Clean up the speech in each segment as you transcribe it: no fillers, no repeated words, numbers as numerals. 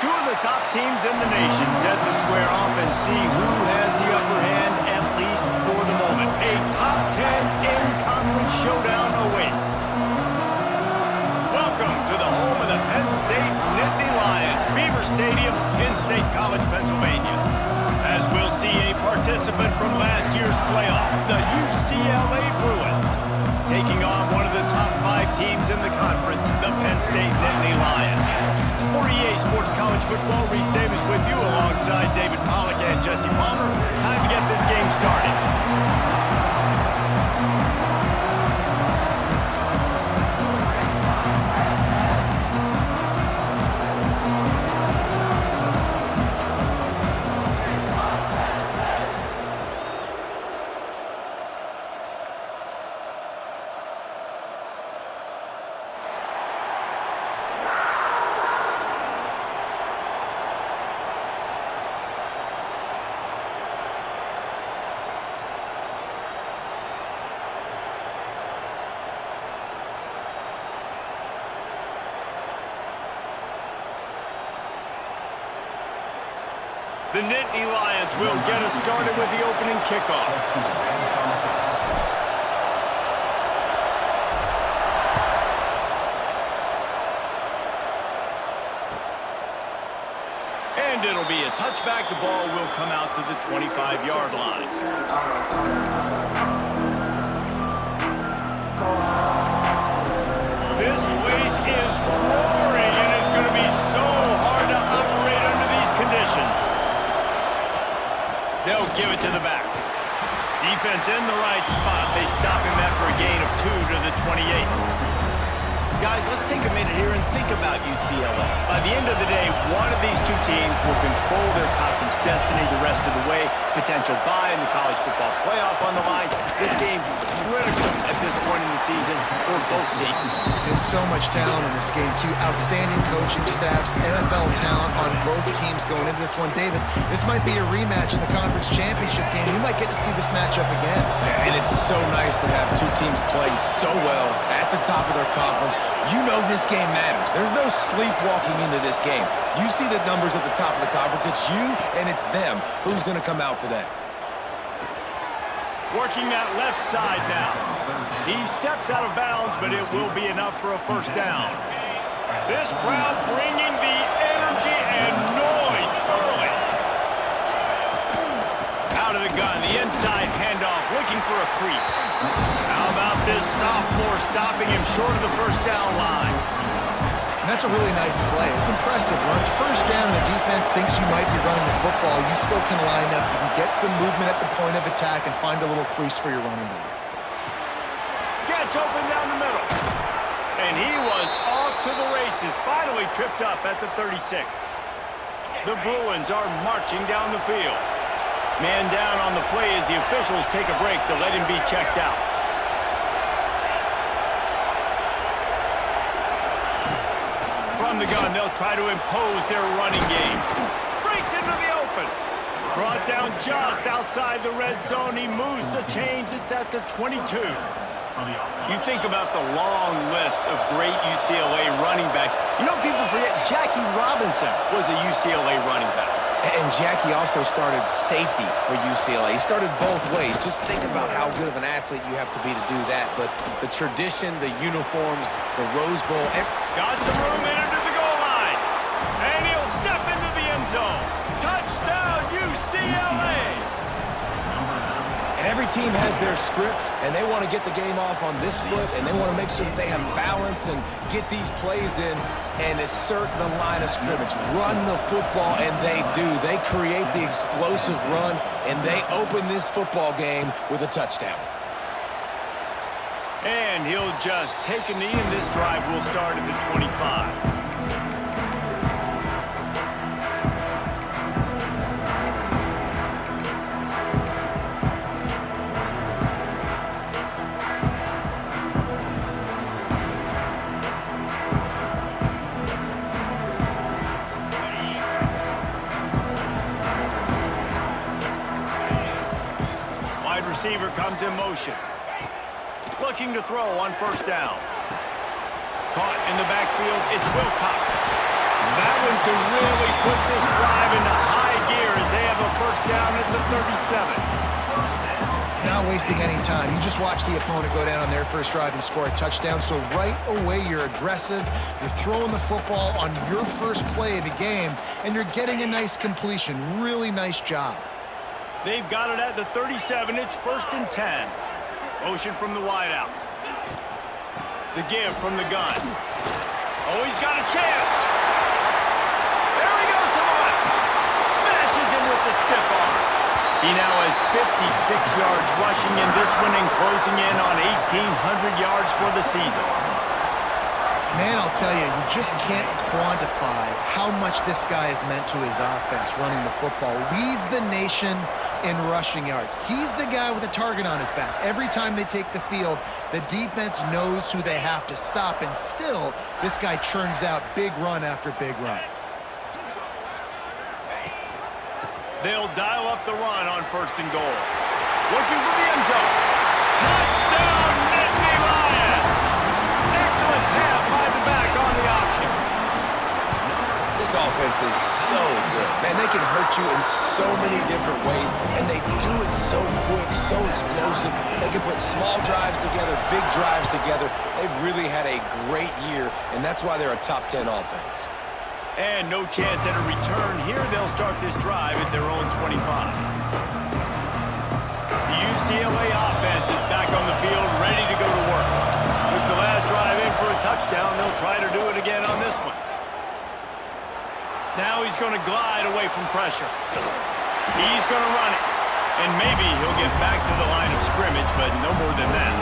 Two of the top teams in the nation set to square off and see who has the upper hand, at least for the moment. A top 10 in-conference showdown awaits. Welcome to the home of the Penn State Nittany Lions, Beaver Stadium in State College, Pennsylvania. As we'll see a participant from last year's playoff, the UCLA Bruins, taking on one of the top 5 teams in the conference, the Penn State Nittany Lions. For EA Sports College Football, Reese Davis with you alongside David Pollack and Jesse Palmer. Time to get this game started. The Nittany Lions will get us started with the opening kickoff. And it'll be a touchback. The ball will come out to the 25-yard line. This place is roaring, and it's going to be so hard to operate under these conditions. They'll give it to the back. Defense in the right spot. They stop him after a gain of 2 to the 28. Guys, let's take a minute here and think about UCLA. By the end of the day, one of these two teams will control their conference destiny the rest of the way. Potential bye in the college football playoff on the line. This game critical at this point in the season for both teams. And so much talent in this game, too. Outstanding coaching staffs, NFL talent on both teams going into this one. David, this might be a rematch in the conference championship game. We might get to see this matchup again. And it's so nice to have two teams playing so well at the top of their conference. You know this game matters. There's no sleepwalking into this game. You see the numbers at the top of the conference. It's you and it's them. Who's going to come out today? Working that left side now. He steps out of bounds, but it will be enough for a first down. This crowd bringing the energy and noise early. Out of the gun, the inside handoff, looking for a crease. How about this sophomore stopping him short of the first down line? And that's a really nice play. It's impressive. Once first down, the defense thinks you might be running the football. You still can line up. You can get some movement at the point of attack and find a little crease for your running back. Gets open down the middle. And he was off to the races. Finally tripped up at the 36. The Bruins are marching down the field. Man down on the play as the officials take a break to let him be checked out. From the gun, they'll try to impose their running game. Breaks into the open. Brought down just outside the red zone. He moves the chains. It's at the 22. You think about the long list of great UCLA running backs. You know, people forget Jackie Robinson was a UCLA running back. And Jackie also started safety for UCLA. He started both ways. Just think about how good of an athlete you have to be to do that. But the tradition, the uniforms, the Rose Bowl. Got some room in under the goal line. And he'll step into the end zone. Touchdown, UCLA! And every team has their script, and they want to get the game off on this foot, and they want to make sure that they have balance and get these plays in and assert the line of scrimmage. Run the football, and they do. They create the explosive run, and they open this football game with a touchdown. And he'll just take a knee, and this drive will start at the 25. Receiver comes in motion. Looking to throw on first down. Caught in the backfield, it's Wilcox. That one can really put this drive into high gear as they have a first down at the 37. Not wasting any time. You just watch the opponent go down on their first drive and score a touchdown. So right away, you're aggressive. You're throwing the football on your first play of the game, and you're getting a nice completion. Really nice job. They've got it at the 37. It's 1st and 10. Motion from the wideout. The give from the gun. Oh, he's got a chance. There he goes to the left. Smashes him with the stiff arm. He now has 56 yards rushing in this one and closing in on 1,800 yards for the season. Man, I'll tell you, you just can't quantify how much this guy has meant to his offense running the football. Leads the nation in rushing yards. He's the guy with a target on his back. Every time they take the field, the defense knows who they have to stop, and still, this guy churns out big run after big run. They'll dial up the run on 1st and goal. Looking for the end zone. Touchdown, Nittany Lions! Excellent pass by the back on the option. This offense is so good. Man, they can hurt you in so many different ways, and they do it so quick, so explosive. They can put small drives together, big drives together. They've really had a great year, and that's why they're a top 10 offense. And no chance at a return here. They'll start this drive at their own 25. The UCLA offense is back on the field, ready to go to work. Took the last drive in for a touchdown. They'll try to do it again on this one. Now he's going to glide away from pressure. He's going to run it. And maybe he'll get back to the line of scrimmage, but no more than that.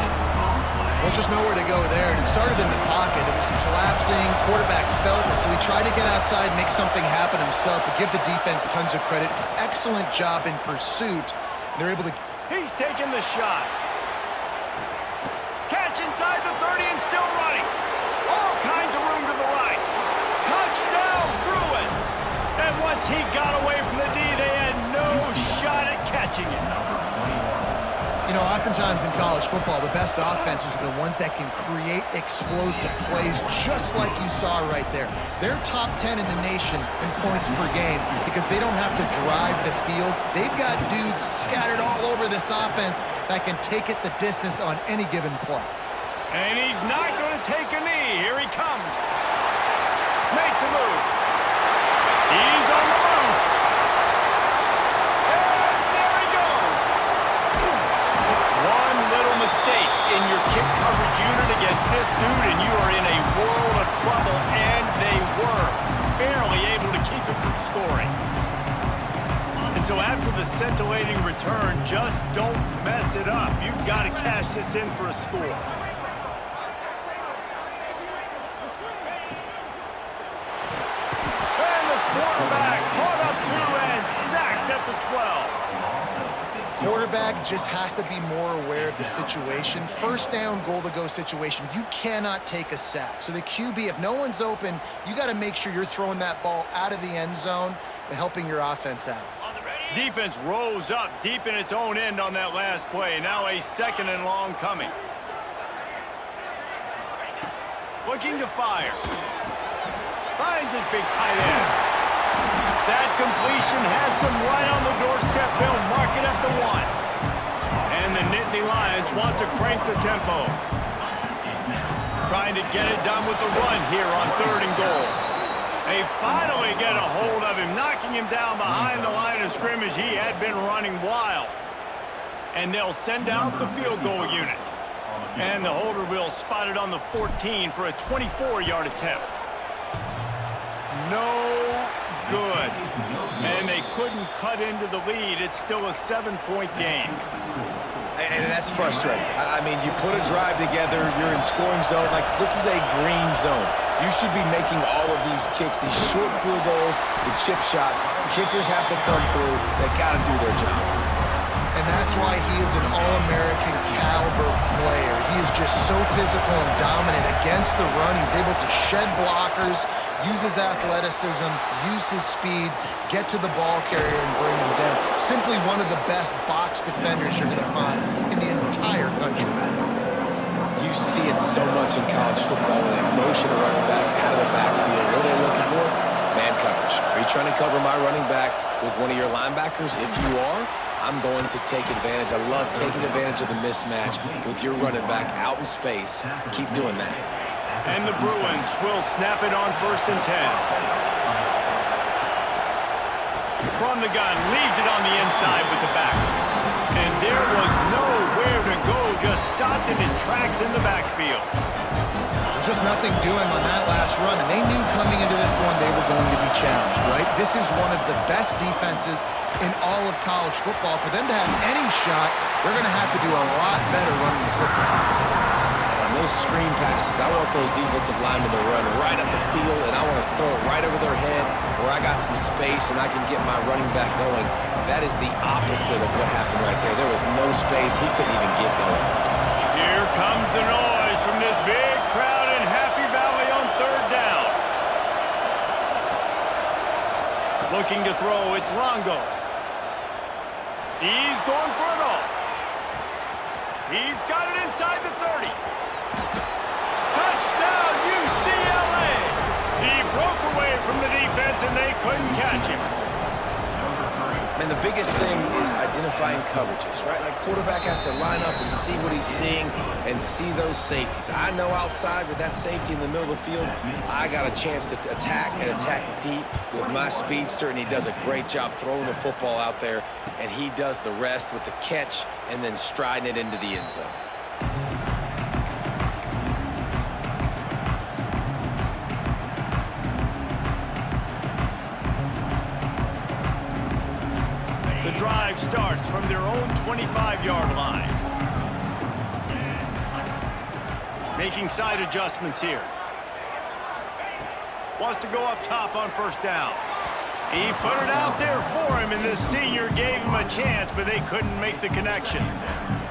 Well, just nowhere to go there, and it started in the pocket. It was collapsing. Quarterback felt it, so he tried to get outside, make something happen himself, but give the defense tons of credit. Excellent job in pursuit. They're able to... He's taking the shot. Catch inside the 30 and still running. All kinds of room to the right. Touchdown, Bruins! And once he got away from the D, they had no shot at catching him. You know, oftentimes in college football, the best offenses are the ones that can create explosive plays, just like you saw right there. They're top 10 in the nation in points per game because they don't have to drive the field. They've got dudes scattered all over this offense that can take it the distance on any given play. And he's not going to take a knee. Here he comes. Makes a move. He's on the loose. And there he goes. One little mistake in your kick coverage unit against this dude, and you are in a world of trouble, and they were barely able to keep him from scoring. And so after the scintillating return, just don't mess it up. You've got to cash this in for a score. Quarterback caught up to and sacked at the 12. Quarterback just has to be more aware of the situation. First down, goal-to-go situation. You cannot take a sack. So the QB, if no one's open, you got to make sure you're throwing that ball out of the end zone and helping your offense out. Defense rose up deep in its own end on that last play. Now a 2nd and long coming. Looking to fire. Finds his big tight end. That completion has them right on the doorstep. They'll mark it at the 1. And the Nittany Lions want to crank the tempo. Trying to get it done with the run here on 3rd and goal. They finally get a hold of him, knocking him down behind the line of scrimmage. He had been running wild. And they'll send out the field goal unit. And the holder will spot it on the 14 for a 24-yard attempt. No good. good. And they couldn't cut into the lead. It's still a 7-point game. And that's frustrating. I mean, you put a drive together, you're in scoring zone. Like, this is a green zone. You should be making all of these kicks, these short field goals, the chip shots. Kickers have to come through. They got to do their job. And that's why he is an All-American caliber player. He is just so physical and dominant against the run. He's able to shed blockers, use his athleticism, use his speed, get to the ball carrier and bring him down. Simply one of the best box defenders you're going to find in the entire country. You see it so much in college football when they motion a running back out of the backfield. What are they looking for? Man coverage. Are you trying to cover my running back with one of your linebackers? If you are, I'm going to take advantage. I love taking advantage of the mismatch with your running back out in space. Keep doing that. And the Bruins will snap it on 1st and 10. From the gun, leaves it on the inside with the back. And there was nowhere to go, just stopped in his tracks in the backfield. Just nothing doing on that last run, and they knew coming into this one they were going to be challenged, right? This is one of the best defenses in all of college football. For them to have any shot, they're going to have to do a lot better running the football. On those screen passes, I want those defensive linemen to run right up the field, and I want to throw it right over their head where I got some space and I can get my running back going. That is the opposite of what happened right there. There was no space. He couldn't even get going. Here comes the noise from this big crowd in Happy Valley on 3rd down. Looking to throw, it's Longo. He's going for it all. He's got it inside the 30. Touchdown, UCLA! He broke away from the defense and they couldn't catch him. And the biggest thing is identifying coverages, right? Like, quarterback has to line up and see what he's seeing and see those safeties. I know outside with that safety in the middle of the field, I got a chance to attack and attack deep with my speedster, and he does a great job throwing the football out there, and he does the rest with the catch and then striding it into the end zone. The drive starts from their own 25-yard line. Making side adjustments here. Wants to go up top on 1st down. He put it out there for him, and this senior gave him a chance, but they couldn't make the connection.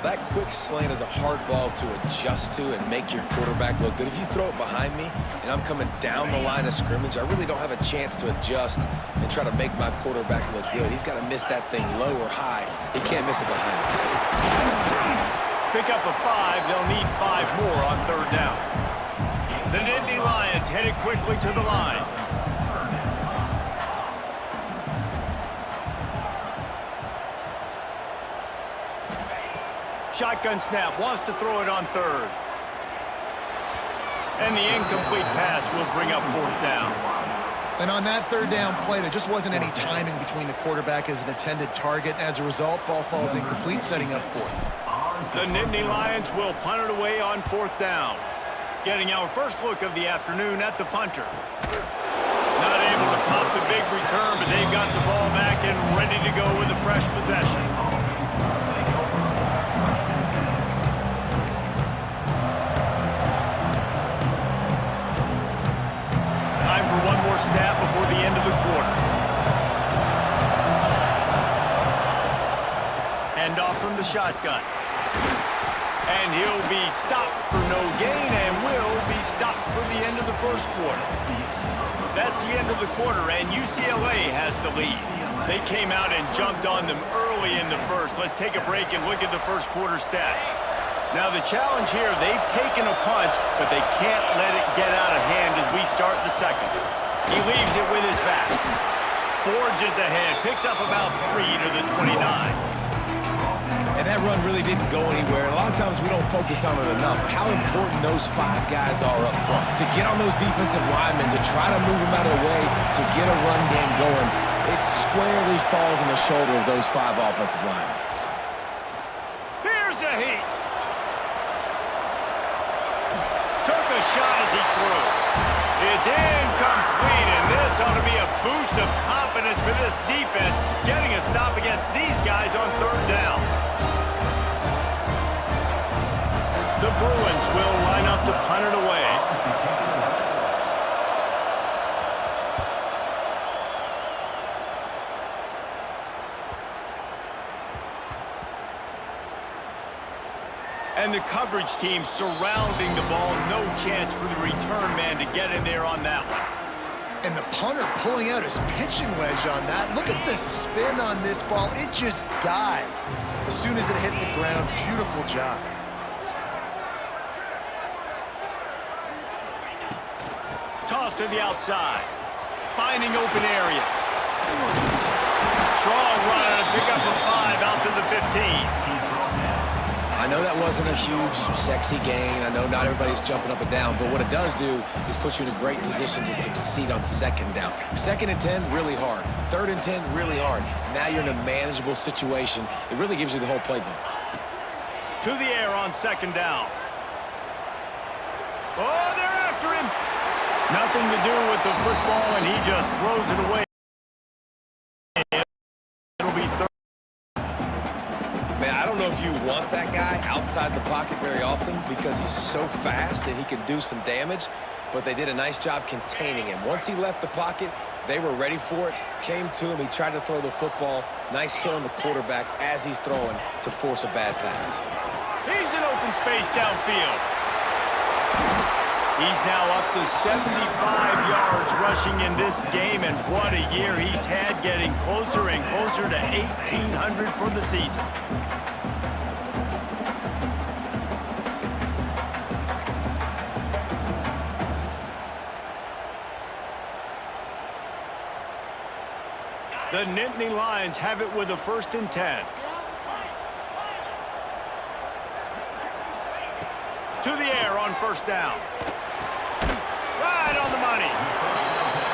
That quick slant is a hard ball to adjust to and make your quarterback look good. If you throw it behind me and I'm coming down the line of scrimmage, I really don't have a chance to adjust and try to make my quarterback look good. He's got to miss that thing low or high. He can't miss it behind me. Pick up a 5. They'll need 5 more on 3rd down. The Nittany Lions headed quickly to the line. Shotgun snap, wants to throw it on 3rd. And the incomplete pass will bring up 4th down. And on that 3rd down play, there just wasn't any timing between the quarterback as an intended target. As a result, ball falls incomplete, setting up 4th. The Nittany Lions will punt it away on 4th down. Getting our first look of the afternoon at the punter. Not able to pop the big return, but they've got the ball back and ready to go with a fresh possession. Time for one more snap before the end of the quarter. Hand off from the shotgun. And he'll be stopped for no gain and will be stopped for the end of the 1st quarter. That's the end of the quarter, and UCLA has the lead. They came out and jumped on them early in the 1st. Let's take a break and look at the 1st quarter stats. Now the challenge here, they've taken a punch, but they can't let it get out of hand as we start the 2nd. He leaves it with his back. Forges ahead, picks up about 3 to the 29. And that run really didn't go anywhere. A lot of times we don't focus on it enough. How important those 5 guys are up front. To get on those defensive linemen, to try to move them out of the way, to get a run game going, it squarely falls on the shoulder of those 5 offensive linemen. Here's a heat. Took a shot as he threw. It's incomplete, and this ought to be a boost of confidence stop against these guys on third down. The Bruins will line up to punt it away. And the coverage team surrounding the ball. No chance for the return man to get in there on that one. And the punter pulling out his pitching wedge on that. Look at the spin on this ball. It just died as soon as it hit the ground. Beautiful job. Toss to the outside. Finding open areas. Strong run to pick up a 5 out to the 15. I know that wasn't a huge, sexy gain. I know not everybody's jumping up and down, but what it does do is put you in a great position to succeed on second down. 2nd and 10, really hard. 3rd and 10, really hard. Now you're in a manageable situation. It really gives you the whole playbook. To the air on 2nd down. Oh, they're after him. Nothing to do with the football, and he just throws it away. It'll be 3rd. Man, I don't know if you want that guy outside the pocket very often because he's so fast and he can do some damage, but they did a nice job containing him. Once he left the pocket, they were ready for it, came to him, he tried to throw the football. Nice hit on the quarterback as he's throwing to force a bad pass. He's in open space downfield. He's now up to 75 yards rushing in this game, and what a year he's had, getting closer and closer to 1,800 for the season. The Nittany Lions have it with a 1st and 10. To the air on 1st down. Right on the money.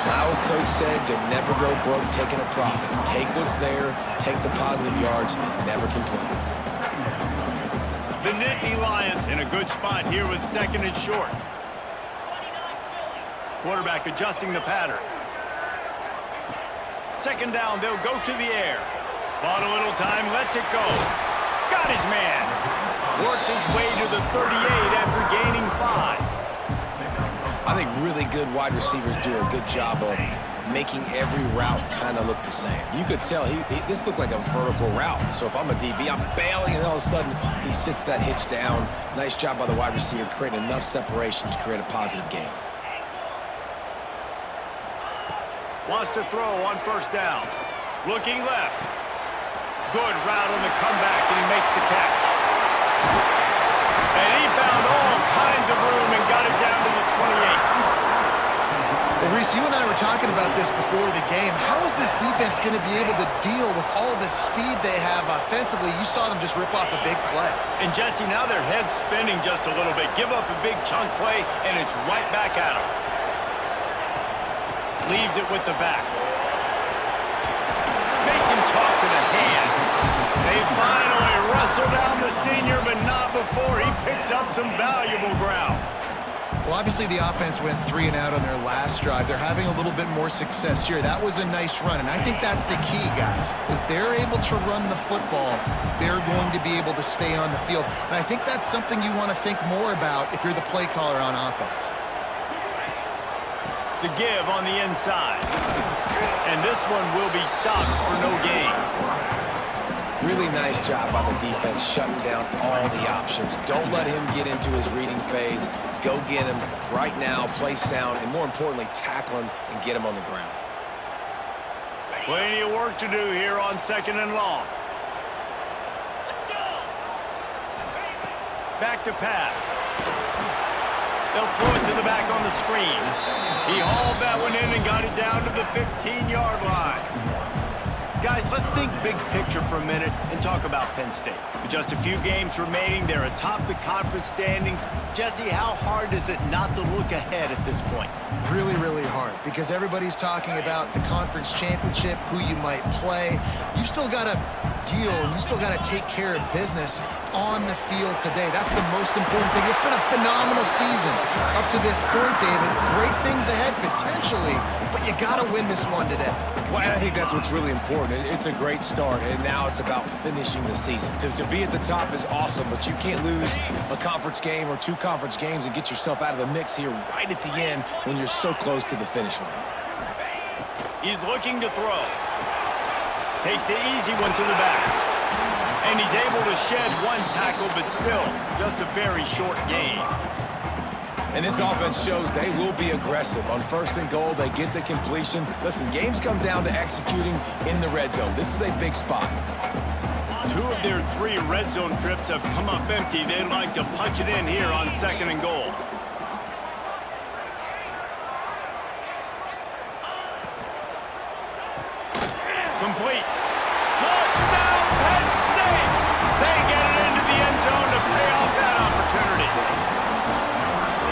My old coach said you never go broke taking a profit. Take what's there, take the positive yards, and never complain. The Nittany Lions in a good spot here with 2nd and short. Quarterback adjusting the pattern. 2nd down, they'll go to the air. Bought a little time, lets it go. Got his man. Works his way to the 38 after gaining 5. I think really good wide receivers do a good job of making every route kind of look the same. You could tell this looked like a vertical route. So if I'm a DB, I'm bailing, and all of a sudden he sits that hitch down. Nice job by the wide receiver creating enough separation to create a positive gain. Wants to throw on 1st down. Looking left. Good route on the comeback, and he makes the catch. And he found all kinds of room and got it down to the 28. Well, Reese, you and I were talking about this before the game. How is this defense going to be able to deal with all the speed they have offensively? You saw them just rip off a big play. And, Jesse, now their head's spinning just a little bit. Give up a big chunk play, and it's right back at them. Leaves it with the back. Makes him talk to the hand. They finally wrestle down the senior, but not before he picks up some valuable ground. Well, obviously the offense went 3 and out on their last drive. They're having a little bit more success here. That was a nice run, and I think that's the key, guys. If they're able to run the football, they're going to be able to stay on the field. And I think that's something you want to think more about if you're the play caller on offense. The give on the inside. And this one will be stopped for no gain. Really nice job by the defense shutting down all the options. Don't let him get into his reading phase. Go get him right now, play sound, and more importantly, tackle him and get him on the ground. Plenty of work to do here on 2nd and long. Back to pass. They'll throw it to the back on the screen. He hauled that one in and got it down to the 15-yard line. Guys, let's think big picture for a minute and talk about Penn State. With just a few games remaining, they're atop the conference standings. Jesse, how hard is it not to look ahead at this point? Really, really hard, because everybody's talking about the conference championship, who you might play. You've still got to deal, and you still got to take care of business on the field today. That's the most important thing. It's been a phenomenal season up to this point, David. Great things ahead, potentially, but you got to win this one today. Well, I think that's what's really important. It's a great start, and now it's about finishing the season. To be at the top is awesome, but you can't lose a conference game or 2 conference games and get yourself out of the mix here right at the end when you're so close to the finish line. He's looking to throw. Takes the easy one to the back. And he's able to shed 1 tackle, but still just a very short gain. And this offense shows they will be aggressive. On 1st and goal, they get the completion. Listen, games come down to executing in the red zone. This is a big spot. 2 of their 3 red zone trips have come up empty. They'd like to punch it in here on 2nd and goal. Complete. Touchdown, Penn State! They get it into the end zone to pay off that opportunity.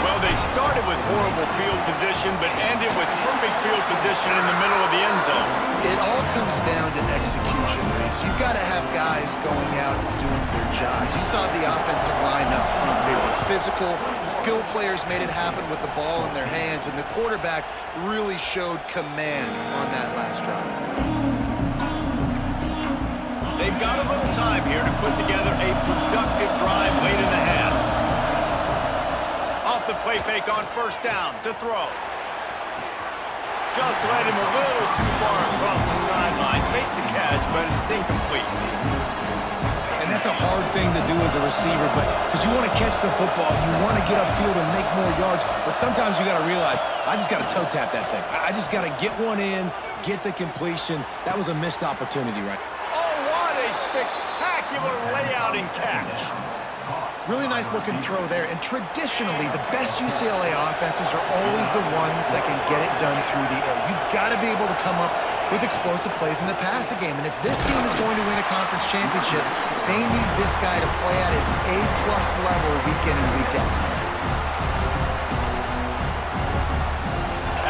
Well, they started with horrible field position, but ended with perfect field position in the middle of the end zone. It all comes down to execution, Reese. You've got to have guys going out and doing their jobs. You saw the offensive line up front. They were physical. Skilled players made it happen with the ball in their hands, and the quarterback really showed command on that last drive. They've got a little time here to put together a productive drive late in the half. Off the play fake on 1st down to throw. Just led him a little too far across the sidelines. Makes the catch, but it's incomplete. And that's a hard thing to do as a receiver, but because you want to catch the football, you want to get upfield and make more yards, but sometimes you got to realize, I just got to toe tap that thing. I just got to get one in, get the completion. That was a missed opportunity, right? Spectacular layout and catch. Really nice looking throw there. And traditionally, the best UCLA offenses are always the ones that can get it done through the air. You've got to be able to come up with explosive plays in the passing game. And if this team is going to win a conference championship, they need this guy to play at his A+ level week in and week out.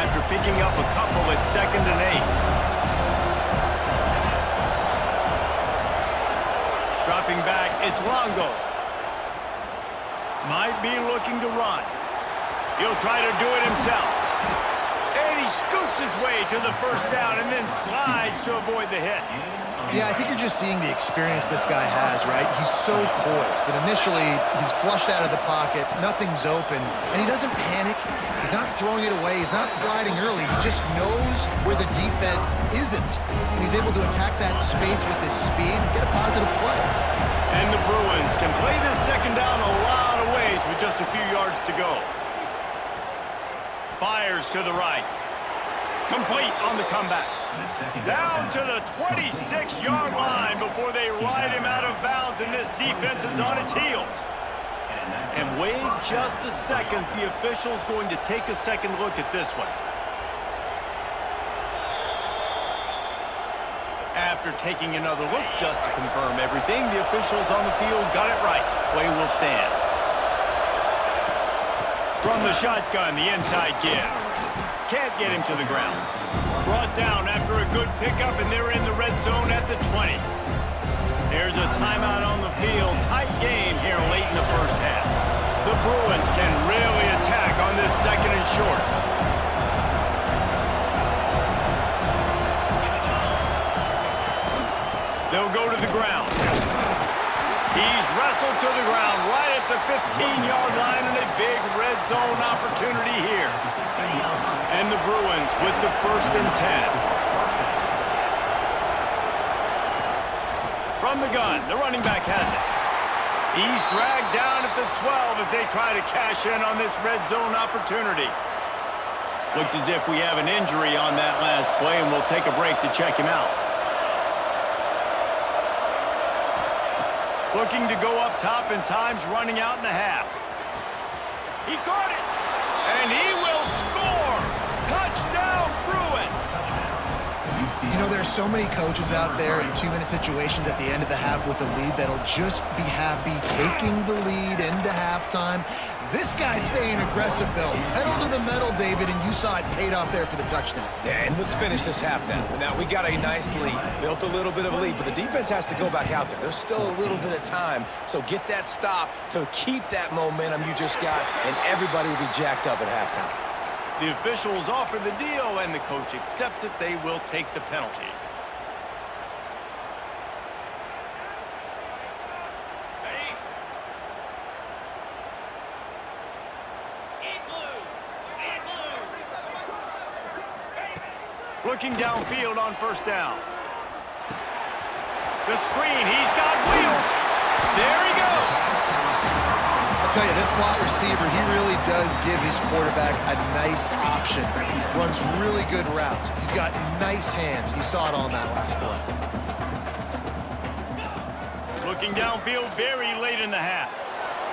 After picking up a couple at 2nd and 8. Dropping back, it's Longo. Might be looking to run. He'll try to do it himself. And he scoots his way to the 1st down and then slides to avoid the hit. Yeah, I think you're just seeing the experience this guy has, right? He's so poised that initially he's flushed out of the pocket, nothing's open, and he doesn't panic. He's not throwing it away. He's not sliding early. He just knows where the defense isn't. And he's able to attack that space with his speed and get a positive play. And the Bruins can play this 2nd down a lot of ways with just a few yards to go. Fires to the right. Complete on the comeback. Down to the 26-yard line before they ride him out of bounds, and this defense is on its heels. And wait just a second, the official's going to take a second look at this one. After taking another look just to confirm everything, the officials on the field got it right. Play will stand. From the shotgun, the inside give. Can't get him to the ground. Brought down after a good pickup, and they're in the red zone at the 20. There's a timeout on the field. Tight game here late in the 1st half. The Bruins can really attack on this 2nd and short. They'll go to the ground. He's wrestled to the ground right at the 15-yard line, and a big red zone opportunity here. And the Bruins with the 1st and 10. From the gun, the running back has it. He's dragged down at the 12 as they try to cash in on this red zone opportunity. Looks as if we have an injury on that last play, and we'll take a break to check him out. Looking to go up top, and time's running out in the half. He caught it, and he will score! Touchdown, Bruins! You know, there's so many coaches out there in 2-minute situations at the end of the half with the lead that'll just be happy taking the lead into halftime. This guy's staying aggressive, though. Pedal to the metal, David, and you saw it paid off there for the touchdown. And let's finish this half now. Now, we got a nice lead. Built a little bit of a lead, but the defense has to go back out there. There's still a little bit of time, so get that stop to keep that momentum you just got, and everybody will be jacked up at halftime. The officials offer the deal, and the coach accepts it. They will take the penalty. Looking downfield on first down. The screen, he's got wheels. There he goes. I'll tell you, this slot receiver, he really does give his quarterback a nice option. Runs really good routes. He's got nice hands. You saw it on that last play. Looking downfield very late in the half.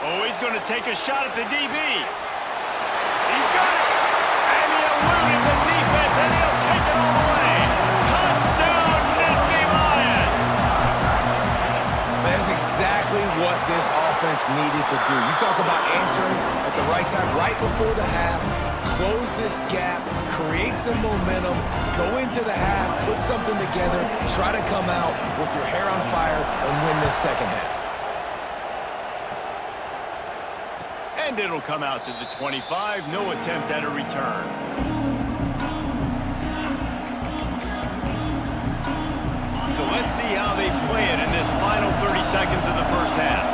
Oh, he's going to take a shot at the DB. He's got it. And he eluded the defense, and he'll take it all the way. Touchdown, Nittany Lions. That is exactly what this offense needed to do. You talk about answering at the right time, right before the half, close this gap, create some momentum, go into the half, put something together, try to come out with your hair on fire and win this second half. And it'll come out to the 25. No attempt at a return. So let's see how they play it in this final 30 seconds of the first half.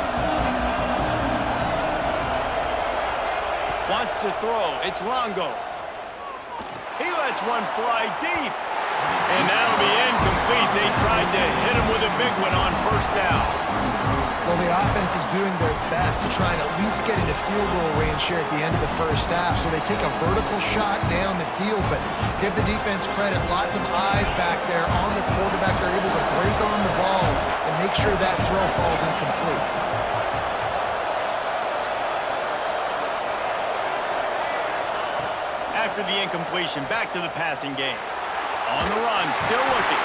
Wants to throw. It's Longo. He lets one fly deep. And that'll be incomplete. They tried to hit him with a big one on first down. Well, the offense is doing their best to try and at least get into field goal range here at the end of the first half. So they take a vertical shot down the field, but give the defense credit. Lots of eyes back there on the quarterback. They're able to break on the ball and make sure that throw falls incomplete. After the incompletion, back to the passing game. On the run, still looking.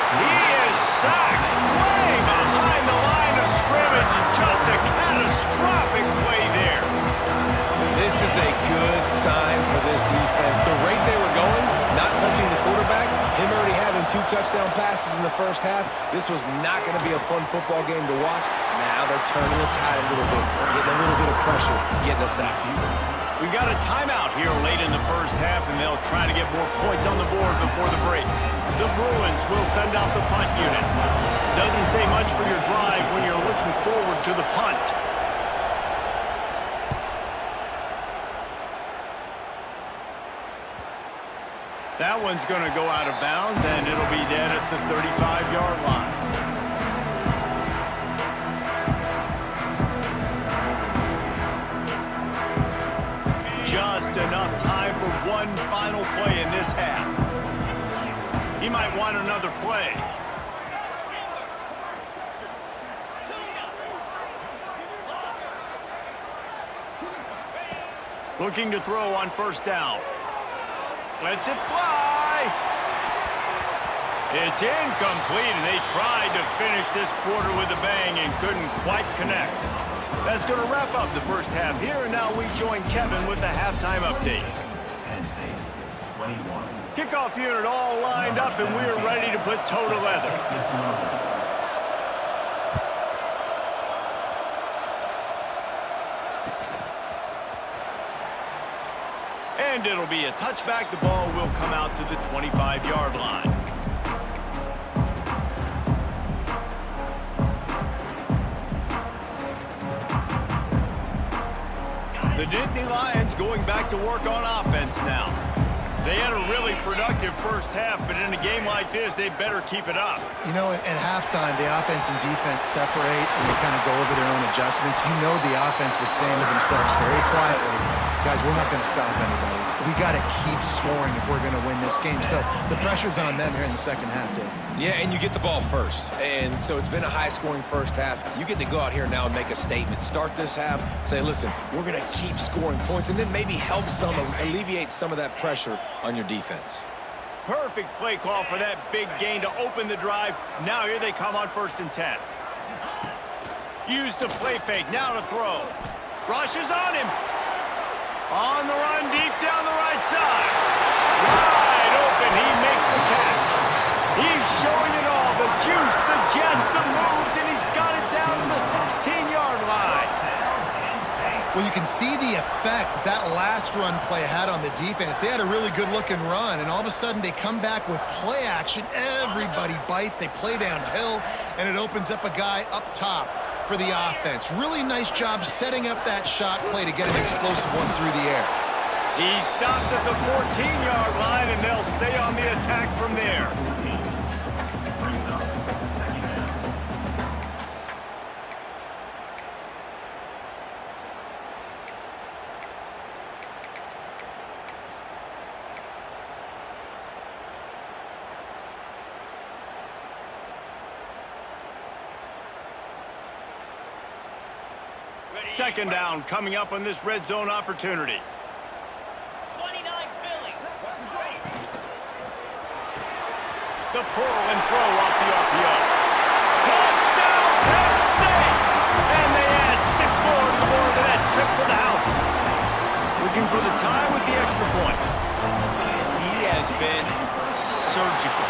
He is sacked way behind the line of scrimmage. Just a catastrophic play there. This is a good sign for this defense. The rate they were going, not touching the quarterback, him already having 2 touchdown passes in the first half, this was not going to be a fun football game to watch. Now they're turning the tide a little bit, getting a little bit of pressure, getting a sack. We've got a timeout here late in the first half, and they'll try to get more points on the board before the break. The Bruins will send out the punt unit. Doesn't say much for your drive when you're looking forward to the punt. That one's going to go out of bounds, and it'll be dead at the 35-yard line. Just enough time for one final play in this half. He might want another play. Looking to throw on first down. Lets it fly. It's incomplete, and they tried to finish this quarter with a bang and couldn't quite connect. That's going to wrap up the first half here, and now we join Kevin with the halftime update. Kickoff unit all lined up, and we're ready to put toe to leather. And it'll be a touchback. The ball will come out to the 25-yard line. The Nittany Lions going back to work on offense now. They had a really productive first half, but in a game like this, they better keep it up. You know, at halftime, the offense and defense separate and they kind of go over their own adjustments. You know the offense was saying to themselves very quietly, guys, we're not going to stop anybody. We got to keep scoring if we're going to win this game. So the pressure's on them here in the second half, Dave. Yeah, and you get the ball first. And so it's been a high-scoring first half. You get to go out here now and make a statement. Start this half, say, listen, we're going to keep scoring points, and then maybe help some, alleviate some of that pressure on your defense. Perfect play call for that big gain to open the drive. Now here they come on 1st and 10. Use the play fake, now to throw. Rush is on him. On the run, deep down the right side. Wide open, he makes the catch. He's showing it all, the juice, the jets, the moves, and he's got it down to the 16-yard line. Well, you can see the effect that last run play had on the defense. They had a really good-looking run, and all of a sudden they come back with play action. Everybody bites. They play downhill, and it opens up a guy up top for the offense. Really nice job setting up that shot play to get an explosive one through the air. He stopped at the 14-yard line, and they'll stay on the attack from there. Second down coming up on this red zone opportunity. 29 Philly. The pull and throw off the RPO. Touchdown, Penn State! And they add 6 more to the board to that trip to the house. Looking for the tie with the extra point. He has been surgical.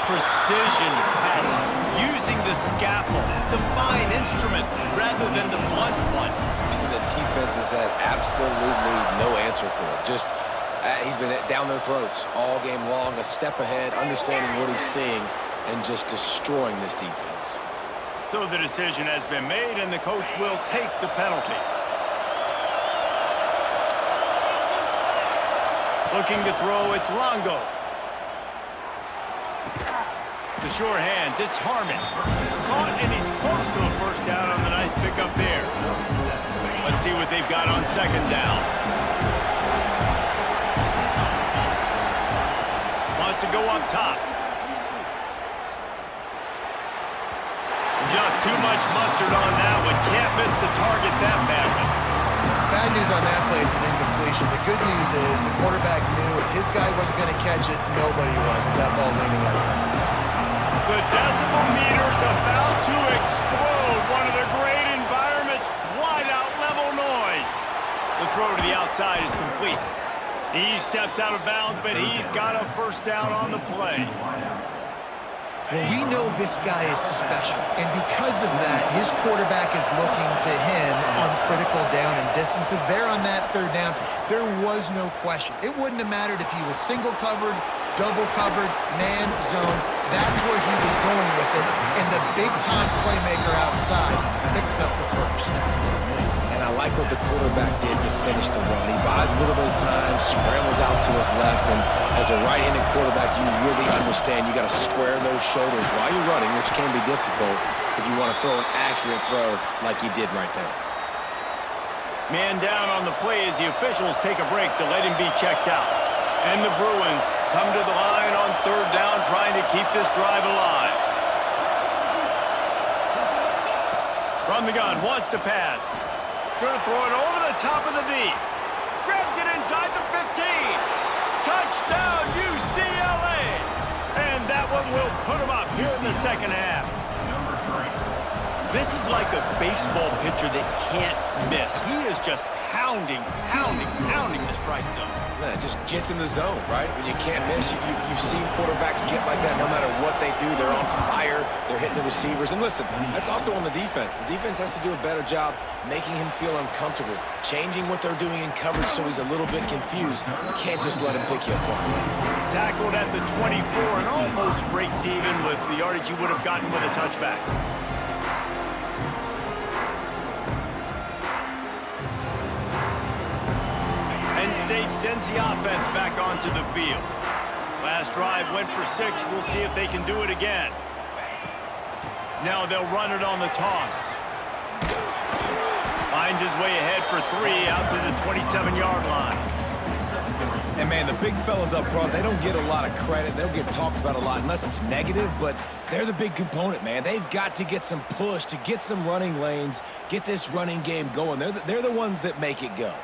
Precision passes, using the scalpel, the fine instrument, rather than the blunt one. And the defense has had absolutely no answer for it. Just, he's been down their throats all game long, a step ahead, understanding what he's seeing, and just destroying this defense. So the decision has been made, and the coach will take the penalty. Looking to throw, it's Longo. The sure hands, it's Harmon. Caught, and he's close to a first down on the nice pickup there. Let's see what they've got on second down. Wants to go up top. Just too much mustard on that one. Can't miss the target that badly. Bad news on that play, it's an incompletion. The good news is the quarterback knew if his guy wasn't going to catch it, nobody was with that ball landing out of bounds. The decibel meter's about to explode. One of the great environments, wide out level noise. The throw to the outside is complete. He steps out of bounds, but he's got a first down on the play. Well, we know this guy is special, and because of that, his quarterback is looking to him on critical down and distances. There on that third down, there was no question. It wouldn't have mattered if he was single covered, double covered, man, zone. That's where he was going with it, and the big-time playmaker outside picks up the first. And I like what the quarterback did to finish the run. He buys a little bit of time, scrambles out to his left, and as a right-handed quarterback, you really understand you got to square those shoulders while you're running, which can be difficult if you want to throw an accurate throw like he did right there. Man down on the play as the officials take a break to let him be checked out. And the Bruins come to the line on third down, trying to keep this drive alive. From the gun, wants to pass. Going to throw it over the top of the D. Grabs it inside the 15. Touchdown, UCLA! And that one will put him up here in the second half. This is like a baseball pitcher that can't miss. He is just pounding the strike zone. Man, it just gets in the zone, right? When you can't miss, you've seen quarterbacks get like that no matter what they do. They're on fire. They're hitting the receivers. And listen, that's also on the defense. The defense has to do a better job making him feel uncomfortable, changing what they're doing in coverage so he's a little bit confused. You can't just let him pick you apart. Tackled at the 24 and almost breaks even with the yardage he would have gotten with a touchback. Penn State sends the offense back onto the field. Last drive went for 6. We'll see if they can do it again. Now they'll run it on the toss. Finds his way ahead for 3 out to the 27-yard line. And, man, the big fellas up front, they don't get a lot of credit. They'll get talked about a lot unless it's negative, but they're the big component, man. They've got to get some push to get some running lanes, get this running game going. They're the ones that make it go.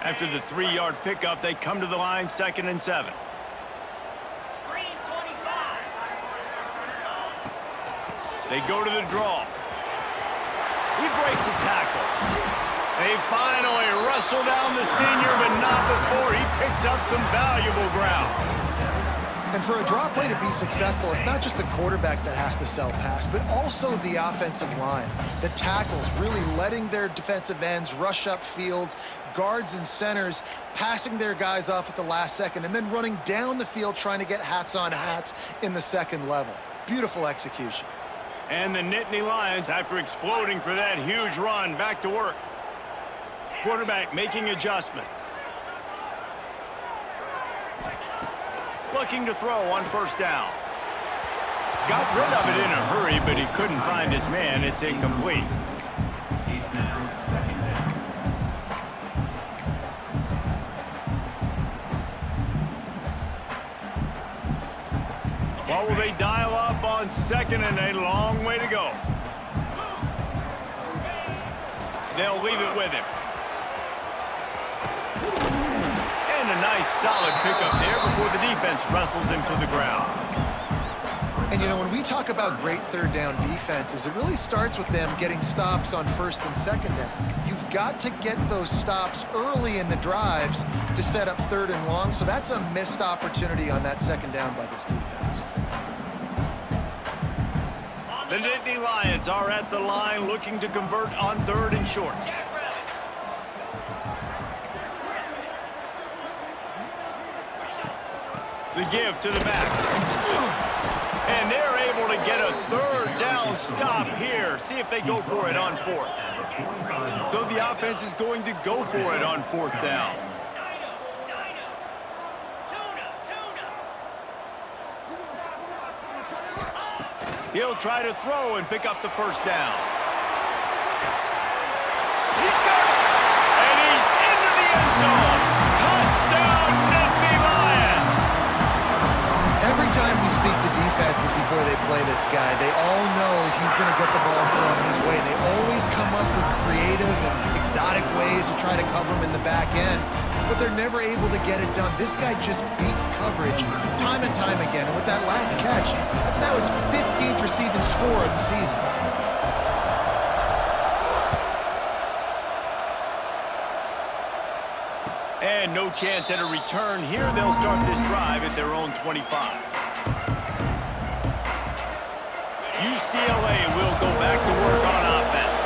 After the 3-yard pickup, they come to the line, 2nd and 7. Green 25. They go to the draw. He breaks a tackle. They finally wrestle down the senior, but not before he picks up some valuable ground. And for a draw play to be successful, it's not just the quarterback that has to sell pass, but also the offensive line. The tackles really letting their defensive ends rush upfield, guards and centers passing their guys off at the last second, and then running down the field trying to get hats on hats in the second level. Beautiful execution. And the Nittany Lions, after exploding for that huge run, back to work. Quarterback making adjustments. Looking to throw on first down. Got rid of it in a hurry, but he couldn't find his man. It's incomplete. It's now second down. What will they dial up on second and a long way to go? They'll leave it with him. And a nice solid pickup there before the defense wrestles him to the ground. And you know, when we talk about great third down defenses, it really starts with them getting stops on first and second down. You've got to get those stops early in the drives to set up third and long, so that's a missed opportunity on that second down by this defense. The Nittany Lions are at the line looking to convert on third and short. The give to the back. And they're able to get a third down stop here. See if they go for it on fourth. So the offense is going to go for it on fourth down. He'll try to throw and pick up the first down. He's got it! And he's into the end zone! Touchdown, Nittany Lions! Every time we speak to defenses before they play this guy, they all know he's going to get the ball thrown his way. They always come up with creative and exotic ways to try to cover him in the back end, but they're never able to get it done. This guy just beats coverage time and time again. And with that last catch, that's now his 15th receiving score of the season. And no chance at a return here. They'll start this drive at their own 25. UCLA will go back to work on offense.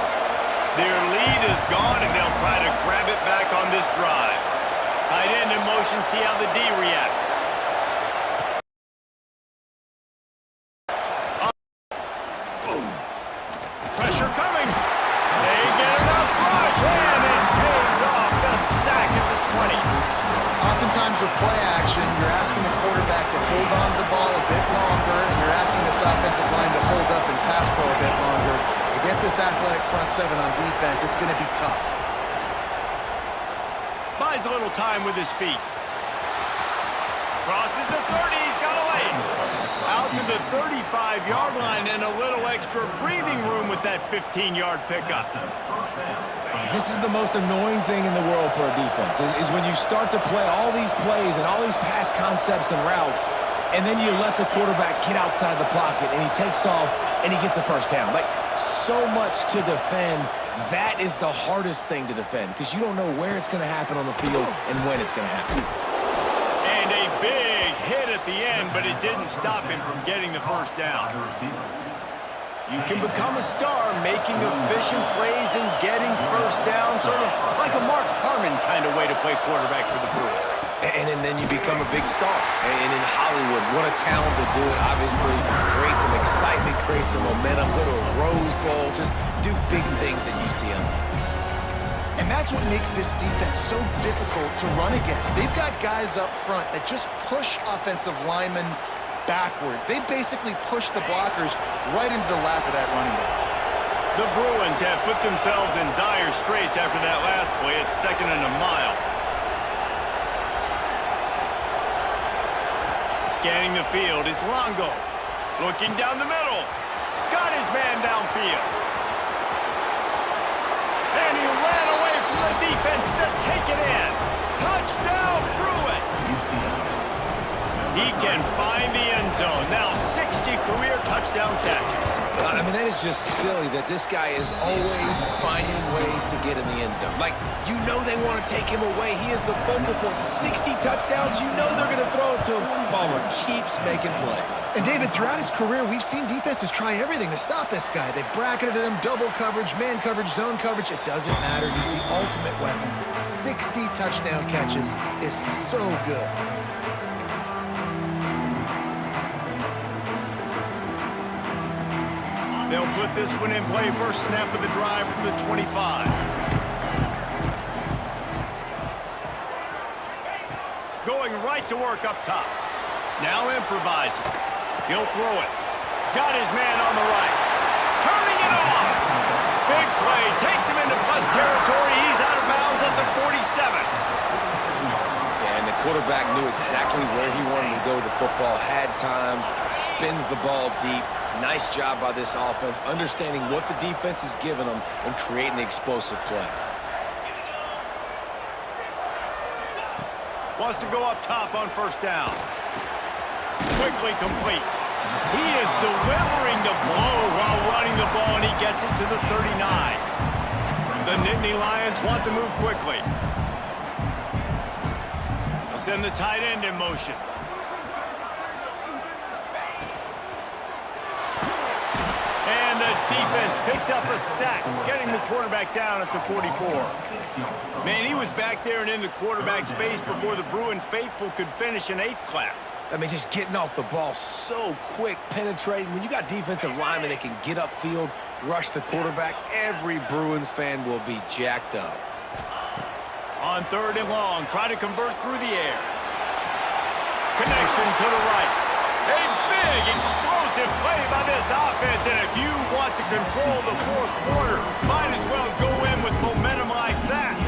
Their lead is gone, and they'll try to grab it back on this drive. Tight end in motion, see how the D reacts. Pressure coming. They get enough rush, and it pays off the sack at the 20. Oftentimes with play action, you're asking the quarterback to hold on to the ball a bit longer, and you're asking this offensive line to hold up and pass pro a bit longer. Against this athletic front seven on defense, it's going to be tough. Buys a little time with his feet. Crosses the 30, he's got a lane. Out to the 35-yard line and a little extra breathing room with that 15-yard pickup. This is the most annoying thing in the world for a defense, is when you start to play all these plays and all these pass concepts and routes, and then you let the quarterback get outside the pocket, and he takes off, and he gets a first down. Like, so much to defend. That is the hardest thing to defend, because you don't know where it's going to happen on the field and when it's going to happen. And a big hit at the end, but it didn't stop him from getting the first down. You can become a star making efficient plays and getting first down, sort of like a Mark Harmon kind of way to play quarterback for the Bruins. And then you become a big star. And in Hollywood, what a talent to do it. Obviously, create some excitement, create some momentum, go to a Rose Bowl, just do big things at UCLA. And that's what makes this defense so difficult to run against. They've got guys up front that just push offensive linemen backwards. They basically push the blockers right into the lap of that running back. The Bruins have put themselves in dire straits after that last play. It's second and a mile. Scanning the field, it's Longo. Looking down the middle. Got his man downfield. And he ran away from the defense to take it in. Touchdown, Bruins! He can find the end zone. Now 60 career touchdown catches. I mean, they Man, it's just silly that this guy is always finding ways to get in the end zone. Like, you know they want to take him away. He is the focal point. 60 touchdowns, you know they're going to throw it to him. Palmer keeps making plays. And David, throughout his career, we've seen defenses try everything to stop this guy. They've bracketed him, double coverage, man coverage, zone coverage. It doesn't matter. He's the ultimate weapon. 60 touchdown catches is so good. They'll put this one in play. First snap of the drive from the 25. Going right to work up top. Now improvising. He'll throw it. Got his man on the right. Turning it on. Big play. Takes him into plus territory. He's out of bounds at the 47. Yeah, and the quarterback knew exactly where he wanted to go with the football. Had time. Spins the ball deep. Nice job by this offense, understanding what the defense is giving them and creating the explosive play. Wants to go up top on first down. Quickly complete. He is delivering the blow while running the ball, and he gets it to the 39. The Nittany Lions want to move quickly. They'll send the tight end in motion. And the defense picks up a sack, getting the quarterback down at the 44. Man, he was back there and in the quarterback's face before the Bruin faithful could finish an 8 clap. I mean, just getting off the ball so quick, penetrating. When you got defensive linemen that can get upfield, rush the quarterback, every Bruins fan will be jacked up. On 3rd and long, try to convert through the air. Connection to the right. A big, explosive play by this offense, and if you want to control the 4th quarter, might as well go in with momentum like that.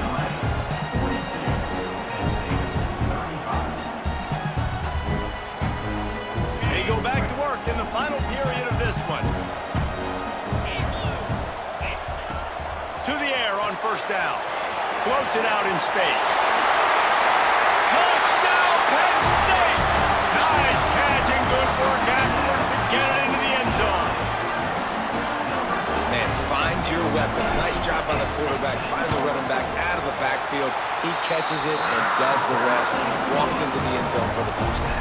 They go back to work in the final period of this one. To the air on first down. Floats it out in space. Touchdown, Penn State! Nice catch and good work afterwards to get it into the end zone. Man, find your weapons. Nice job by the quarterback. Find the running back out of the backfield. He catches it and does the rest. Walks into the end zone for the touchdown.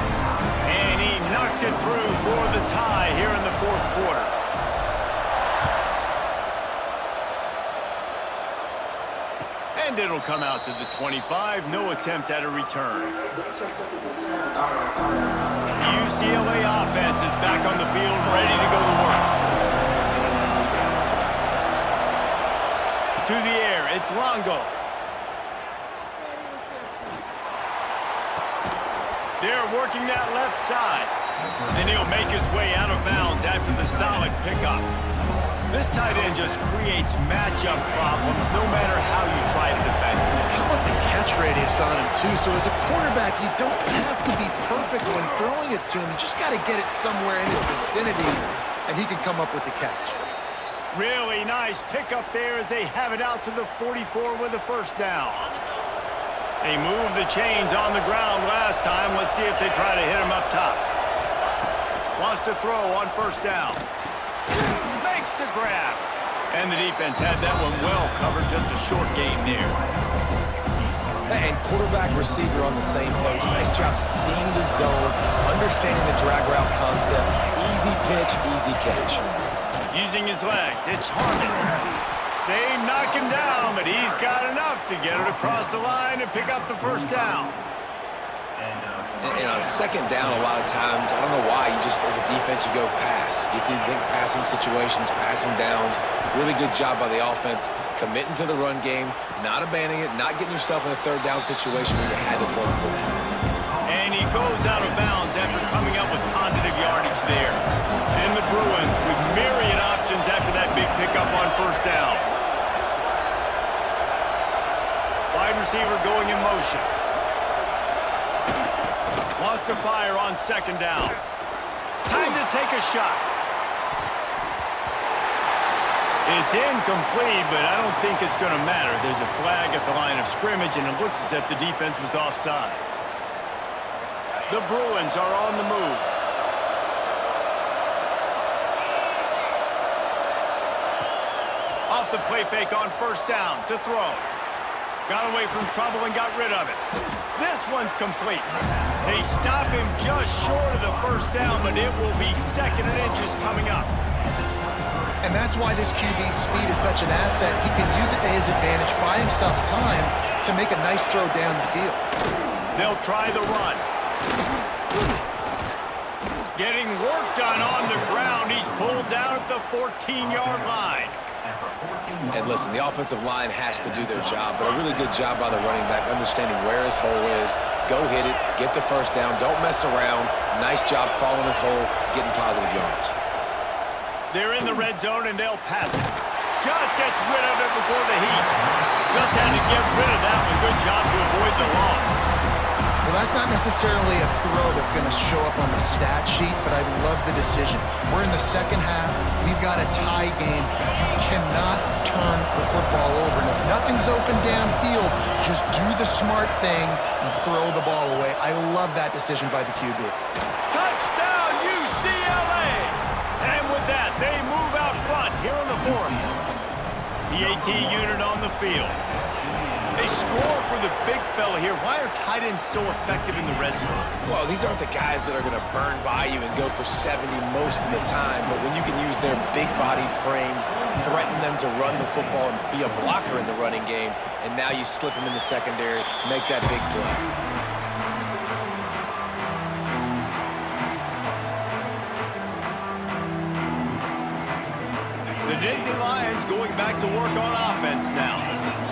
And he knocks it through for the tie here in the 4th quarter. And it'll come out to the 25. No attempt at a return. The UCLA offense is back on the field, ready to go to work. To the air, it's Longo. They're working that left side. And he'll make his way out of bounds after the solid pickup. This tight end just creates matchup problems no matter how you try to defend him. How about the catch radius on him, too? So as a quarterback, you don't have to be perfect when throwing it to him. You just got to get it somewhere in his vicinity, and he can come up with the catch. Really nice pickup there as they have it out to the 44 with a first down. They moved the chains on the ground last time. Let's see if they try to hit him up top. Wants to throw on first down. Makes the grab. And the defense had that one well covered, just a short game there. And quarterback receiver on the same page. Nice job seeing the zone, understanding the drag route concept. Easy pitch, easy catch. Using his legs, it's Harmon. They knock him down, but he's got enough to get it across the line and pick up the first down. And on second down, a lot of times, I don't know why, you just, as a defense, you go pass. You think passing situations, passing downs. Really good job by the offense, committing to the run game, not abandoning it, not getting yourself in a third down situation where you had to throw the football. And he goes out of bounds after coming up with positive yardage there. And the Bruins with myriad options after that big pickup on first down. Wide receiver going in motion. Wants to fire on second down. Time to take a shot. It's incomplete, but I don't think it's going to matter. There's a flag at the line of scrimmage, and it looks as if the defense was offside. The Bruins are on the move. off the play fake on first down to throw. Got away from trouble and got rid of it. This one's complete. They stop him just short of the first down, but it will be 2nd and inches coming up. And that's why this QB's speed is such an asset. He can use it to his advantage, buy himself time to make a nice throw down the field. They'll try the run. Getting work done on the ground. He's pulled down at the 14-yard line. And listen, the offensive line has to do their job, but a really good job by the running back, understanding where his hole is. Go hit it, get the first down, don't mess around. Nice job following his hole, getting positive yards. They're in the red zone, and they'll pass it. Just gets rid of it before the heat. Just had to get rid of that one. Good job to avoid the loss. Well, that's not necessarily a throw that's going to show up on the stat sheet, but I love the decision. We're in the second half. We've got a tie game. You cannot turn the football over. And if nothing's open downfield, just do the smart thing and throw the ball away. I love that decision by the QB. Touchdown, UCLA! And with that, they move out front here on the 4th. The AT unit on the field. They score for the big fella here. Why are tight ends so effective in the red zone? Well, these aren't the guys that are going to burn by you and go for 70 most of the time, but when you can use their big-bodied frames, threaten them to run the football and be a blocker in the running game, and now you slip them in the secondary, make that big play. The Nittany Lions going back to work on offense now.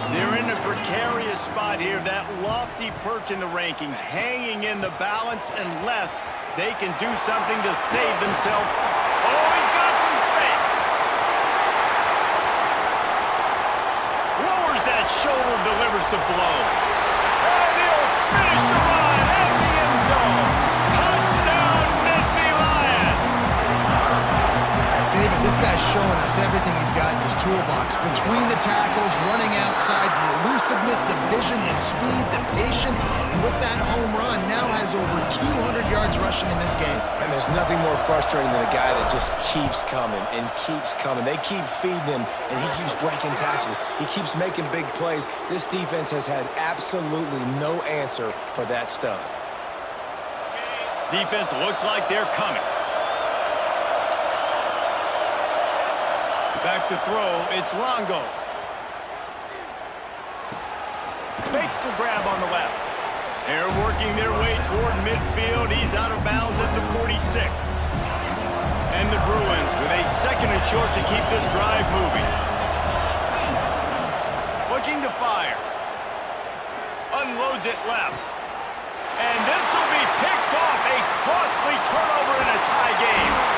They're in a precarious spot here, that lofty perch in the rankings, hanging in the balance unless they can do something to save themselves. Oh, he's got some space. Lowers that shoulder, delivers the blow. And he'll finish the run at the end zone. Touchdown, Nittany Lions. David, this guy's showing us everything he's got in his toolbox. Between the tackles, running outside, the elusiveness, the vision, the speed, the patience. And with that home run, now has over 200 yards rushing in this game. And there's nothing more frustrating than a guy that just keeps coming and keeps coming. They keep feeding him, and he keeps breaking tackles. He keeps making big plays. This defense has had absolutely no answer for that stud. Defense looks like they're coming. Back to throw, it's Longo. Makes the grab on the left. They're working their way toward midfield. He's out of bounds at the 46. And the Bruins with a 2nd and short to keep this drive moving. Looking to fire. Unloads it left. And this will be picked off. A costly turnover in a tie game.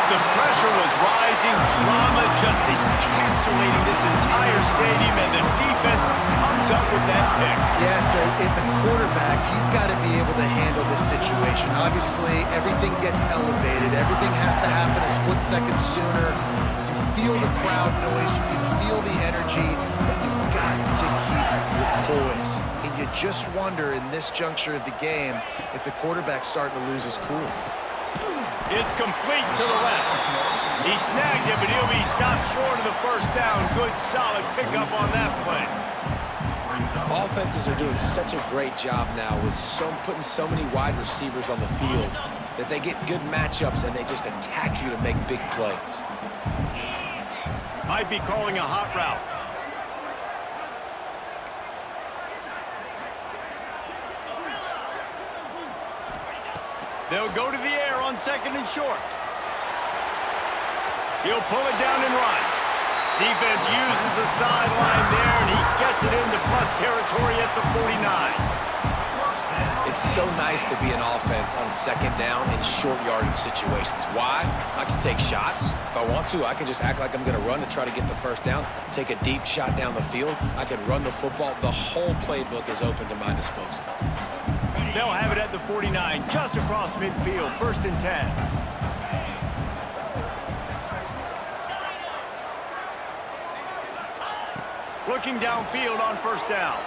The pressure was rising, drama just encapsulating this entire stadium, and the defense comes up with that pick. Yeah, so the quarterback, he's got to be able to handle this situation. Obviously, everything gets elevated. Everything has to happen a split second sooner. You feel the crowd noise. You can feel the energy, but you've got to keep your poise. And you just wonder in this juncture of the game if the quarterback's starting to lose his cool. It's complete to the left. He snagged it, but he'll be stopped short of the first down. Good, solid pickup on that play. Offenses are doing such a great job now with putting so many wide receivers on the field that they get good matchups and they just attack you to make big plays. Might be calling a hot route. They'll go to the air on 2nd and short. He'll pull it down and run. Defense uses the sideline there, and he gets it into plus territory at the 49. It's so nice to be an offense on 2nd down in short yardage situations. Why? I can take shots. If I want to, I can just act like I'm going to run to try to get the first down, take a deep shot down the field. I can run the football. The whole playbook is open to my disposal. They'll have it at the 49, just across midfield, 1st and 10. Looking downfield on 1st down.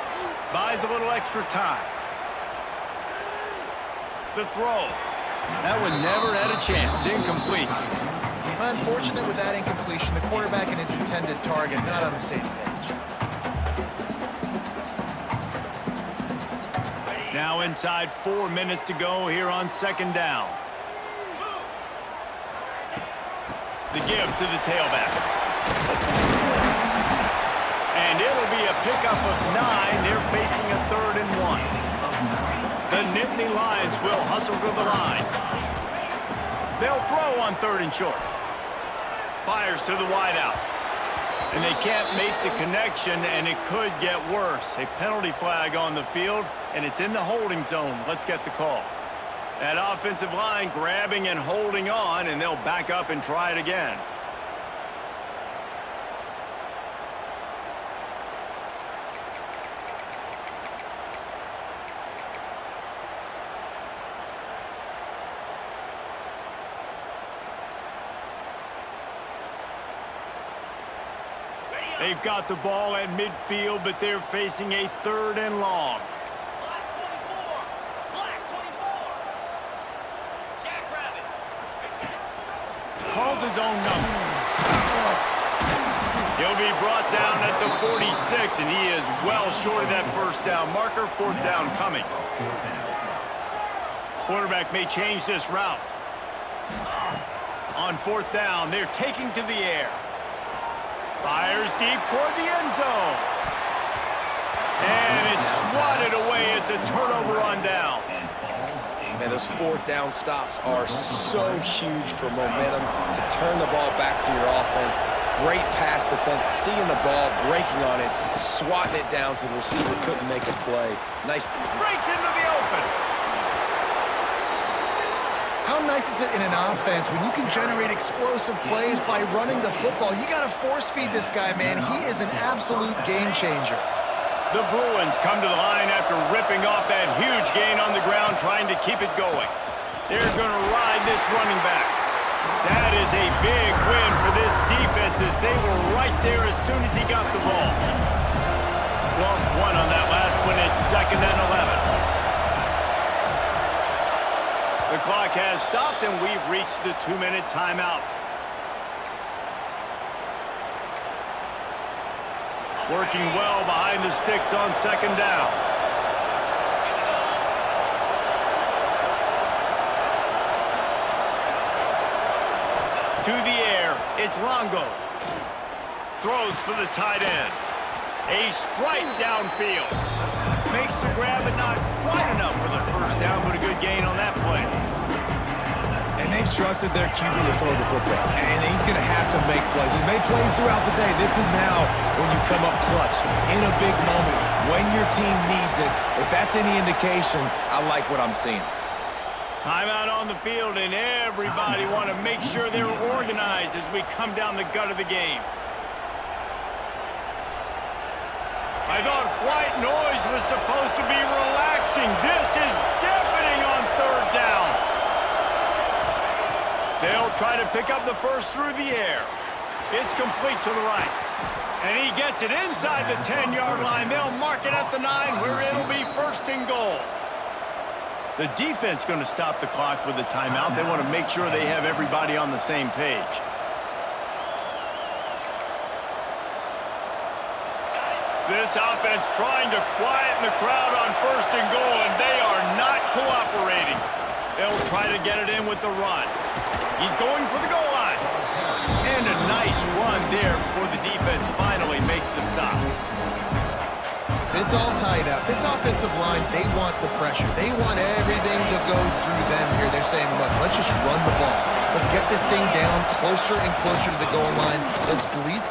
Buys a little extra time. The throw. That one never had a chance. Incomplete. Unfortunate with that incompletion. The quarterback and his intended target not on the same page. Now inside 4 minutes to go here on second down. The give to the tailback. And it'll be a pickup of 9. They're facing a 3rd and 1. The Nittany Lions will hustle to the line. They'll throw on 3rd and short. Fires to the wideout. And they can't make the connection, and it could get worse. A penalty flag on the field, and it's in the holding zone. Let's get the call. That offensive line grabbing and holding on, and they'll back up and try it again. They've got the ball at midfield, but they're facing a 3rd and long. Black 24. Black 24. Jackrabbit. Calls his own number. He'll be brought down at the 46, and he is well short of that first down marker. 4th down coming. Quarterback may change this route. On 4th down, they're taking to the air. Fires deep toward the end zone. And it's swatted away. It's a turnover on downs. Man, those 4th down stops are so huge for momentum to turn the ball back to your offense. Great pass defense, seeing the ball, breaking on it, swatting it down so the receiver couldn't make a play. Nice. Breaks into the open. How nice is it in an offense when you can generate explosive plays by running the football? You got to force feed this guy, man. He is an absolute game changer. The Bruins come to the line after ripping off that huge gain on the ground, trying to keep it going. They're going to ride this running back. That is a big win for this defense, as they were right there as soon as he got the ball. Lost 1 on that last one. It's 2nd and 11. The clock has stopped, and we've reached the 2-minute timeout. Working well behind the sticks on 2nd down. To the air, it's Longo. Throws for the tight end. A strike downfield. Makes the grab, but not quite enough for the first down, but a good gain on that play. And they've trusted their QB to throw the football. And he's going to have to make plays. He's made plays throughout the day. This is now when you come up clutch in a big moment when your team needs it. If that's any indication, I like what I'm seeing. Timeout on the field, and everybody want to make sure they're organized as we come down the gut of the game. I thought white noise was supposed to be relaxing. This is deafening on 3rd down. They'll try to pick up the first through the air. It's complete to the right. And he gets it inside the 10-yard line. They'll mark it at the 9, where it'll be 1st and goal. The defense going to stop the clock with a timeout. They want to make sure they have everybody on the same page. This offense trying to quieten the crowd on 1st and goal, and they are not cooperating. They'll try to get it in with the run. He's going for the goal line. And a nice run there before the defense finally makes the stop. It's all tied up. This offensive line, they want the pressure. They want everything to go through them here. They're saying, look, let's just run the ball. Let's get this thing down closer and closer to the goal line. Let's bleed.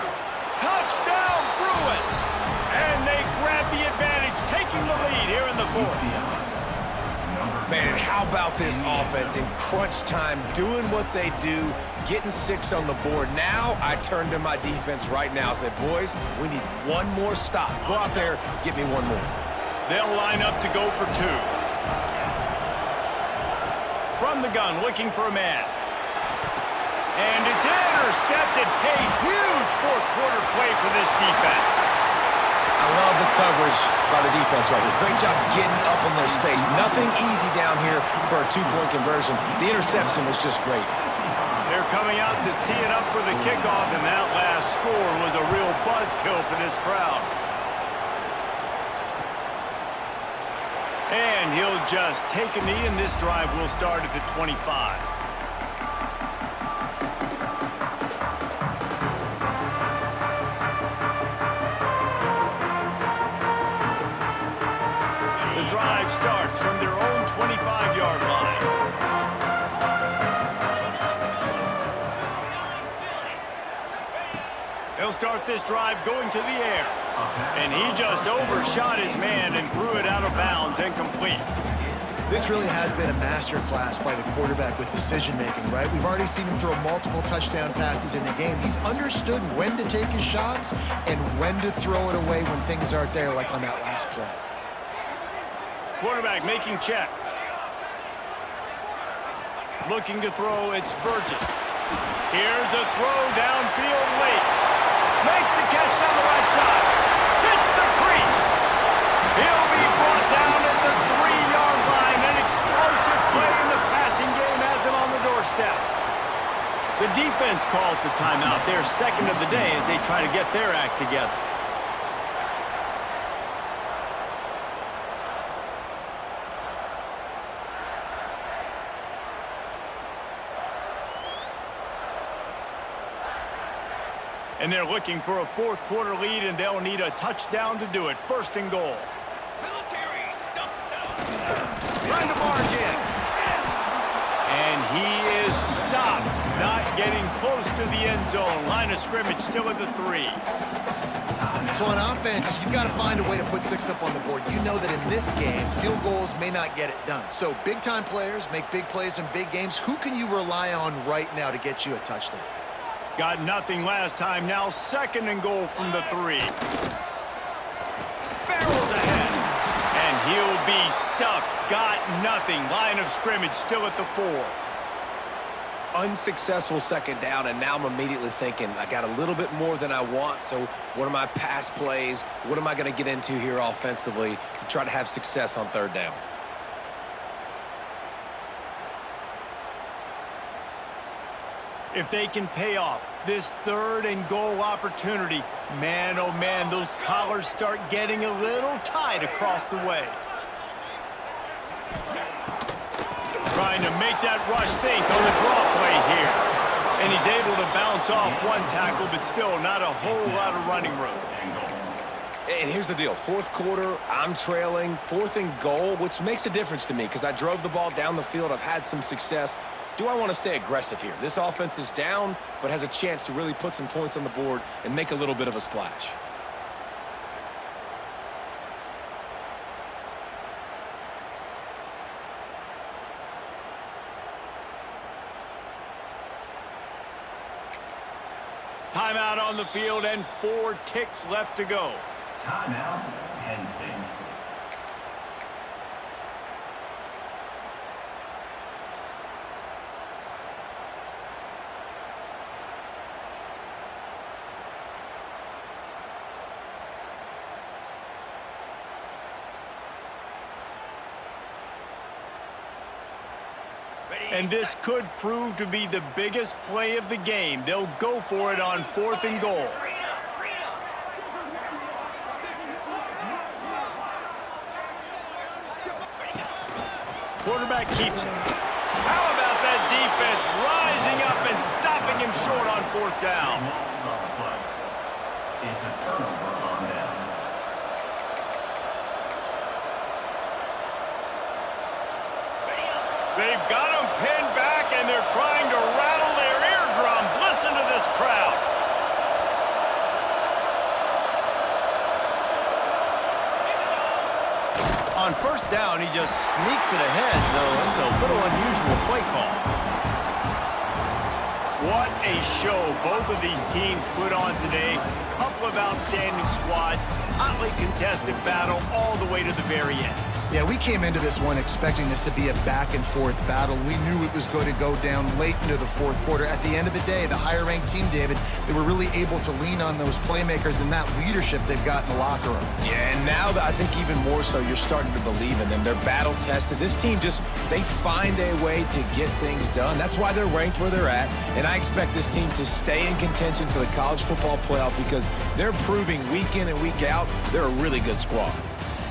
Touchdown, Bruins! And they grab the advantage, taking the lead here in the 4th. Man, how about this offense in crunch time, doing what they do, getting 6 on the board. Now I turn to my defense right now and say, boys, we need one more stop. Go out there, get me one more. They'll line up to go for 2. From the gun, looking for a man. And it's intercepted. A huge 4th quarter play for this defense. I love the coverage by the defense right here. Great job getting up in their space. Nothing easy down here for a 2-point conversion. The interception was just great. They're They're coming out to tee it up for the kickoff, and that last score was a real buzzkill for this crowd. And he'll just take a knee, and this drive will start at the 25. The drive starts from their own 25-yard line. They'll start this drive going to the air. And he just overshot his man and threw it out of bounds and complete. This really has been a masterclass by the quarterback with decision-making, right? We've already seen him throw multiple touchdown passes in the game. He's understood when to take his shots and when to throw it away when things aren't there, like on that last play. Quarterback making checks. Looking to throw, it's Burgess. Here's a throw downfield late. Makes the catch on the right side. Hits the crease. He'll be brought down at the 3-yard line. An explosive play in the passing game has him on the doorstep. The defense calls the timeout. Their second of the day as they try to get their act together. And they're looking for a fourth-quarter lead, and they'll need a touchdown to do it. First and goal. Military stumped out. Trying to barge in. And he is stopped, not getting close to the end zone. Line of scrimmage still at the 3. So on offense, you've got to find a way to put 6 up on the board. You know that in this game, field goals may not get it done. So big-time players make big plays in big games. Who can you rely on right now to get you a touchdown? Got nothing last time. Now second and goal from the 3. Barrels ahead. And he'll be stuffed. Got nothing. Line of scrimmage still at the 4. Unsuccessful second down, and now I'm immediately thinking, I got a little bit more than I want, so what are my pass plays? What am I going to get into here offensively to try to have success on third down? If they can pay off this third and goal opportunity, man, oh man, those collars start getting a little tight across the way. Trying to make that rush think on the draw play here. And he's able to bounce off one tackle, but still not a whole lot of running room. And here's the deal. Fourth quarter, I'm trailing. Fourth and goal, which makes a difference to me because I drove the ball down the field. I've had some success. Do I want to stay aggressive here? This offense is down, but has a chance to really put some points on the board and make a little bit of a splash. Timeout on the field and 4 ticks left to go. Timeout, Penn State. And this could prove to be the biggest play of the game. They'll go for it on 4th and goal. Quarterback keeps it. How about that defense rising up and stopping him short on 4th down? It's a turnover on them. They've got him pinned back, and they're trying to rattle their eardrums. Listen to this crowd. On 1st down, he just sneaks it ahead, though it's a little unusual play call. What a show both of these teams put on today. Couple of outstanding squads, hotly contested battle all the way to the very end. Yeah, we came into this one expecting this to be a back-and-forth battle. We knew it was going to go down late into the fourth quarter. At the end of the day, the higher-ranked team, David, they were really able to lean on those playmakers and that leadership they've got in the locker room. Yeah, and now I think even more so, you're starting to believe in them. They're battle-tested. This team they find a way to get things done. That's why they're ranked where they're at, and I expect this team to stay in contention for the college football playoff because they're proving week in and week out they're a really good squad.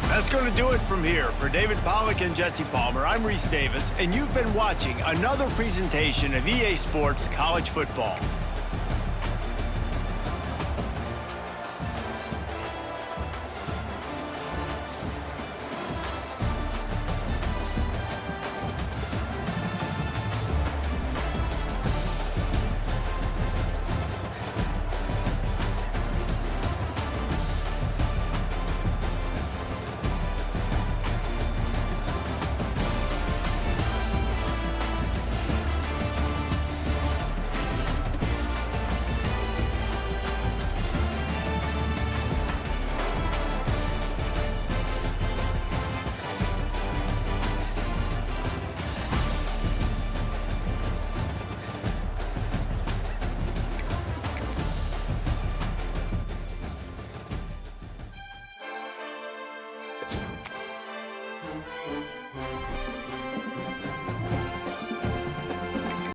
That's going to do it from here. For David Pollack and Jesse Palmer, I'm Reese Davis, and you've been watching another presentation of EA Sports College Football.